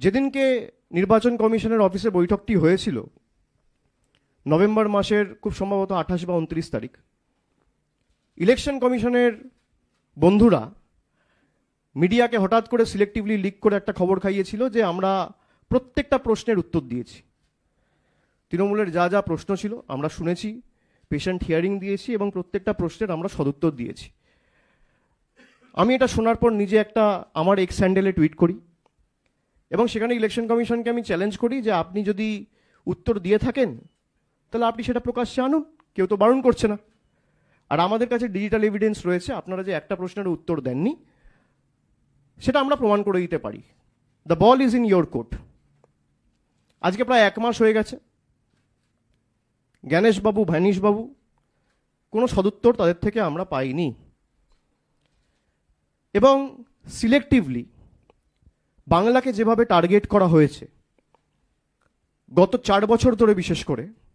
যেদিনকে নির্বাচন কমিশনের অফিসে বৈঠকটি হয়েছিল নভেম্বর মাসের খুব সম্ভবত 28 বা 29 তারিখ, ইলেকশন কমিশনের বন্ধুরা মিডিয়াকে হঠাৎ করে সিলেক্টিভলি লিক করে একটা খবর খাইয়েছিল যে আমরা প্রত্যেকটা প্রশ্নের উত্তর দিয়েছি। তৃণমূলের যা যা প্রশ্ন ছিল আমরা শুনেছি, পেশেন্ট হিয়ারিং দিয়েছি এবং প্রত্যেকটা প্রশ্নের আমরা সদুত্তর দিয়েছি। আমি এটা শোনার পর নিজে একটা আমার এক্স হ্যান্ডেলে টুইট করি এবং সেখানে ইলেকশন কমিশনকে আমি চ্যালেঞ্জ করি যে আপনি যদি উত্তর দিয়ে থাকেন তাহলে আপনি সেটা প্রকাশ্যে আনুন, কেউ তো বারণ করছে না। আর আমাদের কাছে ডিজিটাল এভিডেন্স রয়েছে, আপনারা যে একটা প্রশ্নের উত্তর দেননি সেটা আমরা প্রমাণ করে দিতে পারি। The ball is in your court. আজকে প্রায় 1 মাস হয়ে গেছে, জ্ঞানেশবাবু, ভ্যানিশবাবু কোনো সদুত্তর তাদের থেকে আমরা পাইনি এবং সিলেক্টিভলি বাংলাকে যেভাবে টার্গেট করা হয়েছে গত 4 বছর ধরে, বিশেষ করে